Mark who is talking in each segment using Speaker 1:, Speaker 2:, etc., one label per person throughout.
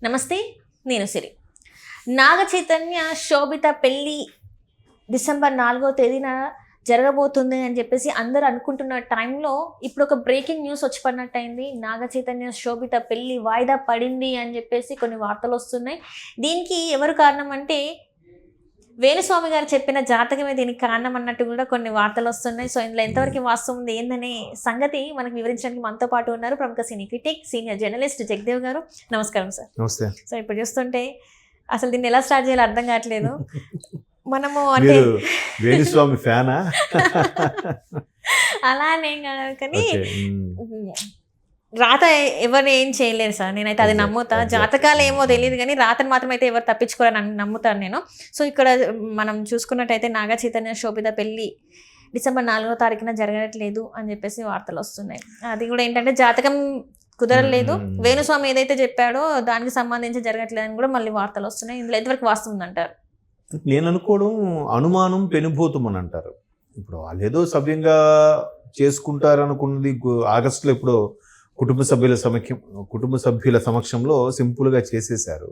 Speaker 1: నమస్తే, నేను సిరి. నాగ చైతన్య శోభిత పెళ్ళి డిసెంబర్ 4వ తేదీన జరగబోతుంది అని చెప్పేసి అందరూ అనుకుంటున్న టైంలో ఇప్పుడు ఒక బ్రేకింగ్ న్యూస్ వచ్చి పడినట్టయింది. నాగ చైతన్య శోభిత పెళ్ళి వాయిదా పడింది అని చెప్పేసి కొన్ని వార్తలు వస్తున్నాయి. దీనికి ఎవరు కారణం అంటే వేణుస్వామి గారు చెప్పిన జాతకమే దీనికి కారణం అన్నట్టు కూడా కొన్ని వార్తలు వస్తున్నాయి. సో ఇందులో ఎంతవరకు వాస్తవం ఉంది ఏందనే సంగతి మనకు వివరించడానికి మనతో పాటు ఉన్నారు ప్రముఖ సినీ క్రిటిక్, సీనియర్ జర్నలిస్ట్ జగదేవ్ గారు. నమస్కారం సార్.
Speaker 2: నమస్తే.
Speaker 1: సో ఇప్పుడు చూస్తుంటే అసలు దీన్ని ఎలా స్టార్ట్ చేయాలో అర్థం కావట్లేదు. మనము అంటే
Speaker 2: వేణుస్వామి ఫ్యానా?
Speaker 1: అలానేం కాదు, కానీ రాత ఎవరు ఏం చేయలేరు సార్. నేనైతే అది నమ్ముతా. జాతకాలు ఏమో తెలియదు కానీ రాతను మాత్రం అయితే ఎవరు తప్పించుకోరని నమ్ముతాను నేను. సో ఇక్కడ మనం చూసుకున్నట్టయితే నాగ చైతన్య శోభిత పెళ్ళి డిసెంబర్ 4వ తారీఖున జరగట్లేదు అని చెప్పేసి వార్తలు వస్తున్నాయి. అది కూడా ఏంటంటే జాతకం కుదరలేదు, వేణుస్వామి ఏదైతే చెప్పాడో దానికి సంబంధించి జరగట్లేదు అని కూడా మళ్ళీ వార్తలు వస్తున్నాయి. ఇందులో ఎంతవరకు వాస్తవం అంటారు?
Speaker 2: నేను అనుకోవడం అనుమానం పెనుభూతం అని అంటారు. ఇప్పుడు వాళ్ళు ఏదో సవ్యంగా చేసుకుంటారు అనుకున్నది ఆగస్టులో ఎప్పుడో కుటుంబ సభ్యుల సమక్షంలో సింపుల్గా చేసేశారు.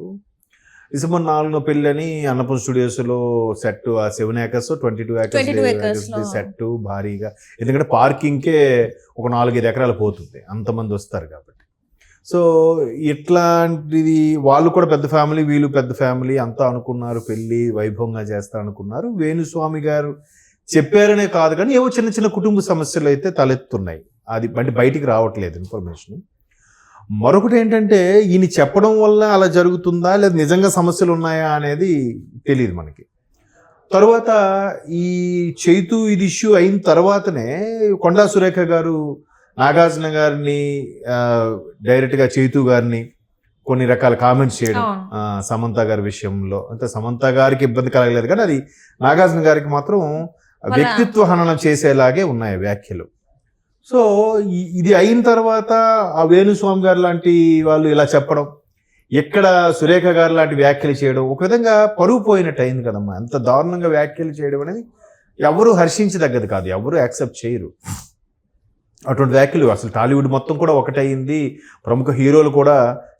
Speaker 2: డిసెంబర్ 4న పెళ్ళని అన్నపూర్ణ స్టూడియోస్లో సెట్ 7 acres 22 acres సెట్ భారీగా, ఎందుకంటే పార్కింగ్కే ఒక 4-5 ఎకరాలు పోతుంది, అంతమంది వస్తారు కాబట్టి. సో ఇట్లాంటిది వాళ్ళు కూడా పెద్ద ఫ్యామిలీ, వీళ్ళు పెద్ద ఫ్యామిలీ, అంతా అనుకున్నారు పెళ్ళి వైభవంగా చేస్తారనుకున్నారు. వేణుస్వామి గారు చెప్పారనే కాదు కానీ ఏవో చిన్న చిన్న కుటుంబ సమస్యలు అయితే తలెత్తున్నాయి. అది బయటికి రావట్లేదు ఇన్ఫర్మేషన్. మరొకటి ఏంటంటే ఈయన చెప్పడం వల్ల అలా జరుగుతుందా లేదా నిజంగా సమస్యలు ఉన్నాయా అనేది తెలియదు మనకి. తర్వాత ఈ చైతు ఇది ఇష్యూ అయిన తర్వాతనే కొండా సురేఖ గారు నాగార్జున గారిని డైరెక్ట్గా చైతు గారిని కొన్ని రకాల కామెంట్స్ చేయడం సమంత గారి విషయంలో. అంటే సమంత గారికి ఇబ్బంది కలగలేదు కానీ అది నాగార్జున గారికి మాత్రం వ్యక్తిత్వ హననం చేసేలాగే ఉన్నాయి వ్యాఖ్యలు. సో ఇది అయిన తర్వాత ఆ వేణుస్వామి గారు లాంటి వాళ్ళు ఇలా చెప్పడం, ఎక్కడ సురేఖ గారు లాంటి వ్యాఖ్యలు చేయడం, ఒక విధంగా పరువు పోయినట్టు అయింది కదమ్మా. అంత దారుణంగా వ్యాఖ్యలు చేయడం అనేది ఎవరు హర్షించదగ్గది కాదు, ఎవరు యాక్సెప్ట్ చేయరు అటువంటి వ్యాఖ్యలు. అసలు టాలీవుడ్ మొత్తం కూడా ఒకటయింది. ప్రముఖ హీరోలు కూడా,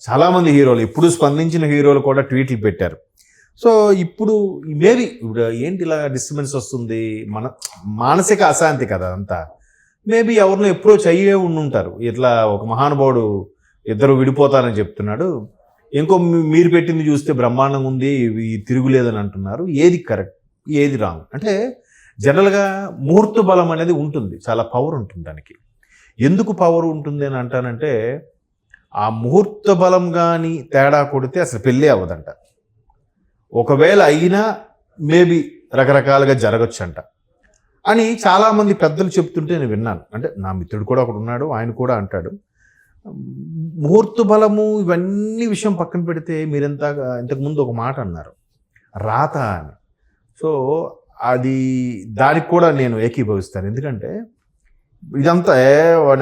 Speaker 2: చాలామంది హీరోలు, ఇప్పుడు స్పందించిన హీరోలు కూడా ట్వీట్లు పెట్టారు. సో ఇప్పుడు మేబీ ఇప్పుడు ఏంటి ఇలా డిస్టర్బెన్స్ వస్తుంది, మానసిక అశాంతి కదా అంతా. మేబీ ఎవరినో ఎప్పుడో చెయ్యే ఉండుంటారు, ఇట్లా ఒక మహానుభావుడు ఇద్దరు విడిపోతారని చెప్తున్నాడు, ఇంకో మీరు పెట్టింది చూస్తే బ్రహ్మాండంగా ఉంది, తిరుగులేదని అంటున్నారు. ఏది కరెక్ట్, ఏది రాంగ్ అంటే జనరల్గా ముహూర్త బలం అనేది ఉంటుంది, చాలా పవర్ ఉంటుంది దానికి. ఎందుకు పవర్ ఉంటుంది అని అంటానంటే ఆ ముహూర్త బలం కానీ తేడా కొడితే అసలు పెళ్ళే అవ్వదంట. ఒకవేళ అయినా మేబీ రకరకాలుగా జరగచ్చు అంట అని చాలామంది పెద్దలు చెప్తుంటే నేను విన్నాను. అంటే నా మిత్రుడు కూడా ఒకడు ఉన్నాడు, ఆయన కూడా అంటాడు. ముహూర్త బలము ఇవన్నీ విషయం పక్కన పెడితే ఇంతకుముందు ఒక మాట అన్నారు, రాత అని. సో అది దానికి కూడా నేను ఏకీభవిస్తాను. ఎందుకంటే ఇదంతా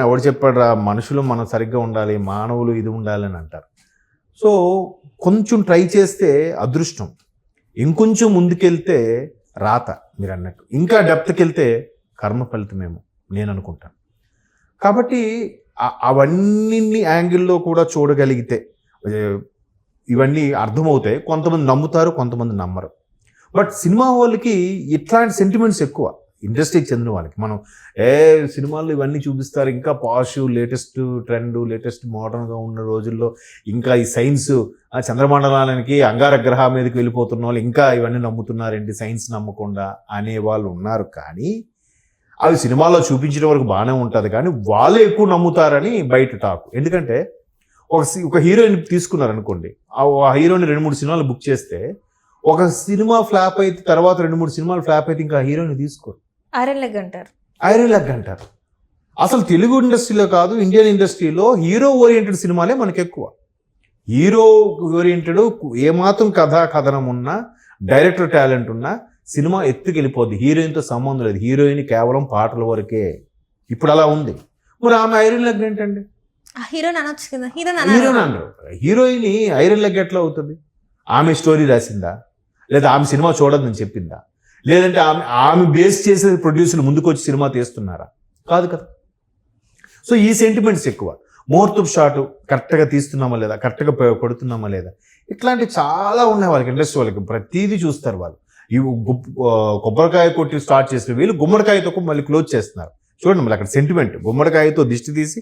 Speaker 2: ఎవడు చెప్పాడు రా, మనుషులు మనం సరిగ్గా ఉండాలి, మానవులు ఇది ఉండాలి అని అంటారు. సో కొంచెం ట్రై చేస్తే అదృష్టం, ఇంకొంచెం ముందుకెళ్తే రాత, మీరు అన్నట్టు ఇంకా డెప్త్కి వెళ్తే కర్మ ఫలితమేమో నేను అనుకుంటాను. కాబట్టి అవన్నీ యాంగిల్లో కూడా చూడగలిగితే ఇవన్నీ అర్థమవుతాయి. కొంతమంది నమ్ముతారు, కొంతమంది నమ్మరు. బట్ సినిమా వాళ్ళకి ఇట్లాంటి సెంటిమెంట్స్ ఎక్కువ, ఇండస్ట్రీకి చెందిన వాళ్ళకి. మనం సినిమాల్లో ఇవన్నీ చూపిస్తారు, ఇంకా పాష్, లేటెస్ట్ ట్రెండ్, లేటెస్ట్ మోడర్న్గా ఉన్న రోజుల్లో ఇంకా ఈ సైన్స్, చంద్రమండలానికి అంగార గ్రహం మీదకి వెళ్ళిపోతున్న వాళ్ళు ఇంకా ఇవన్నీ నమ్ముతున్నారేంటి, సైన్స్ నమ్మకుండా అనేవాళ్ళు ఉన్నారు. కానీ అవి సినిమాలో చూపించడం వరకు బాగానే ఉంటుంది, కానీ వాళ్ళే ఎక్కువ నమ్ముతారని బయట టాక్. ఎందుకంటే ఒక హీరోయిన్ తీసుకున్నారనుకోండి, ఆ హీరోయిన్ 2-3 సినిమాలు బుక్ చేస్తే ఒక సినిమా ఫ్లాప్ అయితే తర్వాత 2-3 సినిమాలు ఫ్లాప్ అయితే ఇంకా హీరోయిన్ తీసుకోరు, ఐరన్ లెగ్ అంటారు. అసలు తెలుగు ఇండస్ట్రీలో కాదు, ఇండియన్ ఇండస్ట్రీలో హీరో ఓరియంటెడ్ సినిమాలే మనకు ఎక్కువ. హీరో ఓరియంటెడ్ ఏమాత్రం కథనం ఉన్నా, డైరెక్టర్ టాలెంట్ ఉన్నా సినిమా ఎత్తుకెళ్ళిపోద్ది. హీరోయిన్తో సంబంధం లేదు, హీరోయిన్ కేవలం పాటల వరకే. ఇప్పుడు అలా ఉంది. మరి ఆమె ఐరన్ లెగ్ ఏంటండి?
Speaker 1: హీరోయిన్
Speaker 2: అన్నారు. హీరోయిన్ ఐరన్ లెగ్ ఎట్లా అవుతుంది? ఆమె స్టోరీ రాసిందా, లేదా ఆమె సినిమా చూడదని చెప్పిందా, లేదంటే ఆమె బేస్ చేసే ప్రొడ్యూసర్లు ముందుకు వచ్చి సినిమా తీస్తున్నారా? కాదు కదా. సో ఈ సెంటిమెంట్స్ ఎక్కువ. ముహూర్తపు షాట్ కరెక్ట్గా తీస్తున్నామా లేదా, కరెక్ట్గా కొడుతున్నామా లేదా, ఇట్లాంటివి చాలా ఉన్నాయి వాళ్ళకి, ఇంట్రెస్ట్ వాళ్ళకి ప్రతిదీ చూస్తారు వాళ్ళు. ఇవి కొబ్బరికాయ కొట్టి స్టార్ట్ చేసిన వీళ్ళు గుమ్మడికాయతో మళ్ళీ క్లోజ్ చేస్తున్నారు. చూడండి మళ్ళీ అక్కడ సెంటిమెంట్, గుమ్మడికాయతో దిష్టి తీసి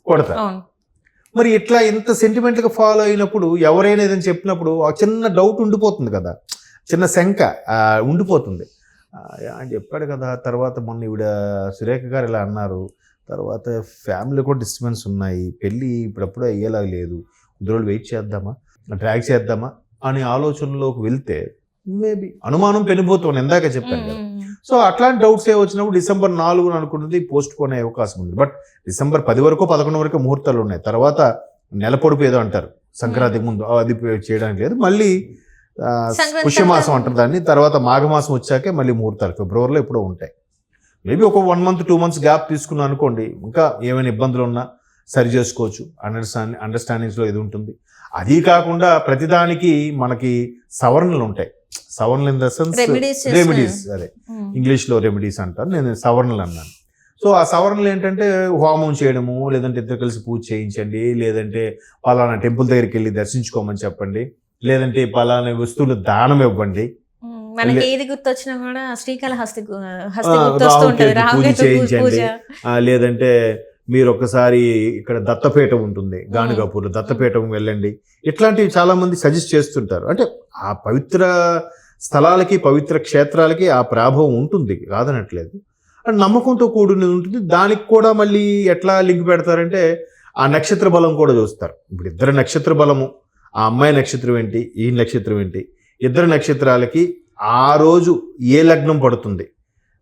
Speaker 2: కొడతారు. మరి ఇట్లా ఎంత సెంటిమెంట్గా ఫాలో అయినప్పుడు ఎవరైనా ఏదైనా చెప్పినప్పుడు ఆ చిన్న డౌట్ ఉండిపోతుంది కదా, చిన్న శంక ఉండిపోతుంది. అని చెప్పాడు కదా, తర్వాత మొన్న ఈవిడ సురేఖ గారు ఇలా అన్నారు, తర్వాత ఫ్యామిలీ కూడా డిస్టర్బెన్స్ ఉన్నాయి, పెళ్ళి ఇప్పుడప్పుడు అయ్యేలాగా లేదు, 10 రోజులు వెయిట్ చేద్దామా, ట్రాక్ చేద్దామా అనే ఆలోచనలోకి వెళ్తే మేబీ అనుమానం పెనిపోతుంది, ఇందాక చెప్పాను కదా. సో అట్లాంటి డౌట్స్ ఏ వచ్చినప్పుడు December 4 అనుకున్నది పోస్ట్ పోన్ అయ్యే అవకాశం ఉంది. బట్ December 10 వరకు 11 వరకు ముహూర్తాలు ఉన్నాయి. తర్వాత నెల పొడుపు ఏదో అంటారు సంక్రాంతికి ముందు, అది చేయడానికి లేదు. మళ్ళీ పుష్యమాసం అంటారు దాన్ని, తర్వాత మాఘమాసం వచ్చాకే మళ్ళీ ముహూర్తాలు ఫిబ్రవరిలో ఎప్పుడో ఉంటాయి. మేబీ ఒక 1 month 2 months గ్యాప్ తీసుకున్నాం అనుకోండి, ఇంకా ఏమైనా ఇబ్బందులు ఉన్నా సరి చేసుకోవచ్చు, అండర్స్టాండింగ్స్లో ఇది ఉంటుంది. అది కాకుండా ప్రతిదానికి మనకి సవరణలు ఉంటాయి. సవరణలు ఇన్ ద సెన్స్ రెమెడీస్, అదే ఇంగ్లీష్లో రెమెడీస్ అంటారు, నేను సవరణలు అన్నాను. సో ఆ సవరణలు ఏంటంటే హోమం చేయడము, లేదంటే ఇద్దరు కలిసి పూజ చేయించండి, లేదంటే పలానా టెంపుల్ దగ్గరికి వెళ్ళి దర్శించుకోమని చెప్పండి, లేదంటే పలానా వస్తువులు దానం ఇవ్వండి.
Speaker 1: మనకి ఏది గుర్తొచ్చినా కూడా శ్రీకాళహస్తి పూజ
Speaker 2: చేయించండి, లేదంటే మీరు ఒకసారి ఇక్కడ దత్తపీఠం ఉంటుంది గానుగాపూర్లో, దత్తపీఠం వెళ్ళండి. ఇట్లాంటివి చాలా మంది సజెస్ట్ చేస్తుంటారు. అంటే ఆ పవిత్ర స్థలాలకి, పవిత్ర క్షేత్రాలకి ఆ ప్రాభవం ఉంటుంది, కాదనట్లేదు. అండ్ నమ్మకంతో కూడినది ఉంటుంది. దానికి కూడా మళ్ళీ ఎట్లా లింక్ పెడతారంటే ఆ నక్షత్ర బలం కూడా చూస్తారు. ఇప్పుడు ఇద్దరు నక్షత్ర బలము, ఆ అమ్మాయి నక్షత్రం ఏంటి, ఈ నక్షత్రం ఏంటి, ఇద్దరు నక్షత్రాలకి ఆ రోజు ఏ లగ్నం పడుతుంది,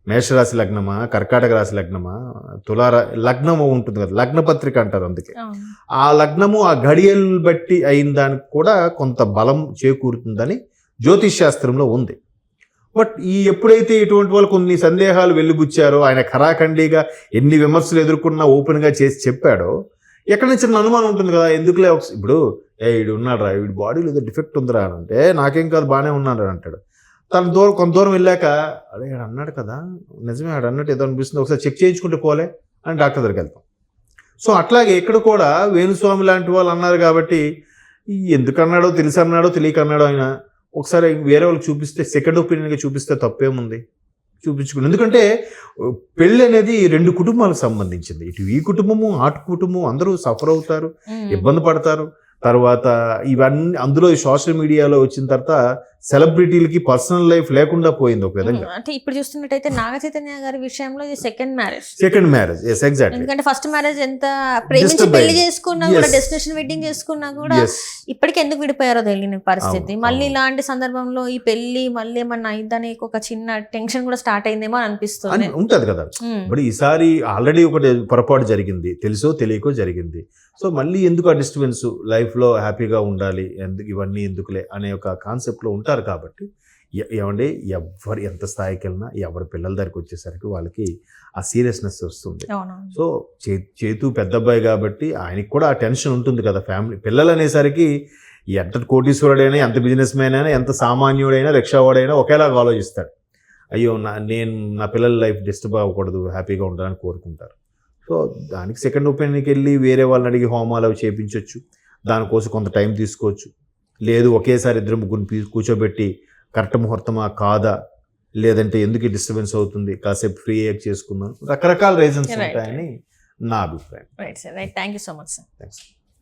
Speaker 2: మేషరాశి లగ్నమా, కర్కాటక రాశి లగ్నమా, లగ్నము ఉంటుంది కదా, లగ్న పత్రిక అంటారు. అందుకే ఆ లగ్నము ఆ ఘడియలు బట్టి అయిన దానికి కూడా కొంత బలం చేకూరుతుందని జ్యోతిష్ శాస్త్రంలో ఉంది. బట్ ఎప్పుడైతే ఇటువంటి వాళ్ళు కొన్ని సందేహాలు వెల్లిబుచ్చారో, ఆయన ఖరాఖండిగా ఎన్ని విమర్శలు ఎదుర్కొన్నా ఓపెన్గా చేసి చెప్పాడో, ఎక్కడి నుంచి అనుమానం ఉంటుంది కదా, ఎందుకులే ఇప్పుడు వీడు ఉన్నాడు, వీడి బాడీలో ఏదో డిఫెక్ట్ ఉందిరా అంటే, నాకేం కాదు బాగానే ఉన్నాడు అంటాడు. కొంత దూరం వెళ్ళాక అదే అన్నాడు కదా, నిజమే ఆడు అన్నట్టు ఏదో అనిపిస్తుంది, ఒకసారి చెక్ చేయించుకుంటే పోలే అని డాక్టర్ దగ్గరికి వెళ్తాం. సో అట్లాగే ఇక్కడ కూడా వేణుస్వామి లాంటి వాళ్ళు అన్నారు కాబట్టి, ఎందుకు అన్నాడో తెలిసి అన్నాడో తెలియక అన్నాడో ఆయన ఒకసారి వేరే వాళ్ళకి చూపిస్తే, సెకండ్ ఒపీనియన్గా చూపిస్తే తప్పేముంది, చూపించుకుని. ఎందుకంటే పెళ్ళి అనేది 2 కుటుంబాలకు సంబంధించింది. ఇటు ఈ కుటుంబము, అటు కుటుంబం, అందరూ సఫర్ అవుతారు, ఇబ్బంది పడతారు. తర్వాత ఇవన్నీ అందులో సోషల్ మీడియాలో వచ్చిన తర్వాత సెలబ్రిటీలకి పర్సనల్ లైఫ్ లేకుండా పోయింది ఒక విధంగా.
Speaker 1: అంటే ఇప్పుడు చూస్తున్నట్టయితే నాగ చైతన్య గారి విషయంలో ఇది సెకండ్ మ్యారేజ్.
Speaker 2: Yes exactly.
Speaker 1: ఎందుకంటే ఫస్ట్ మ్యారేజ్ ఎంత ప్రేమించి పెళ్లి చేసుకున్నా కూడా, డెస్టినేషన్ వెడ్డింగ్ చేసుకున్నా కూడా ఇప్పటికి ఎందుకు విడిపోయారో తెలియని పరిస్థితి. మళ్ళీ ఇలాంటి సందర్భంలో ఈ పెళ్లి మళ్ళీ ఏమన్నా అయిందని ఒక చిన్న టెన్షన్ కూడా స్టార్ట్ అయిందేమో అనిపిస్తుంది.
Speaker 2: ఉంటది కదా. ఇప్పుడు ఈసారి ఆల్రెడీ ఒకటి పొరపాటు జరిగింది, తెలుసో తెలియకో జరిగింది. సో మళ్ళీ ఎందుకు ఆ డిస్టర్బెన్స్, లైఫ్లో హ్యాపీగా ఉండాలి, ఎందుకు ఇవన్నీ ఎందుకులే అనే ఒక కాన్సెప్ట్లో ఉంటారు. కాబట్టి ఏమంటే ఎవరు ఎంత స్థాయికి వెళ్ళినా ఎవరి పిల్లల దగ్గరికి వచ్చేసరికి వాళ్ళకి ఆ సీరియస్నెస్ వస్తుంది. సో చేతు పెద్ద అబ్బాయి కాబట్టి ఆయనకి కూడా ఆ టెన్షన్ ఉంటుంది కదా. ఫ్యామిలీ పిల్లలు అనేసరికి ఎంత కోటీశ్వరుడైనా, ఎంత బిజినెస్ మ్యాన్ అయినా, ఎంత సామాన్యుడైనా, రిక్షావాడైనా ఒకేలాగా ఆలోచిస్తాడు. అయ్యో నా పిల్లల లైఫ్ డిస్టర్బ్ అవ్వకూడదు, హ్యాపీగా ఉండాలని కోరుకుంటారు. సో దానికి సెకండ్ ఒపీనియన్కి వెళ్ళి వేరే వాళ్ళని అడిగి హోమాలు అవి చేయించవచ్చు, దానికోసం కొంత టైం తీసుకోవచ్చు. లేదు ఒకేసారి 2-3 కూర్చోబెట్టి కరెక్ట్ ముహూర్తమా కాదా, లేదంటే ఎందుకు డిస్టర్బెన్స్ అవుతుంది, కాసేపు ఫ్రీ అయ్యాక చేసుకుందాం, రకరకాల రీజన్స్ ఉంటాయని నా అభిప్రాయం.
Speaker 1: Right sir, right. Thank you so much sir.
Speaker 2: Thanks.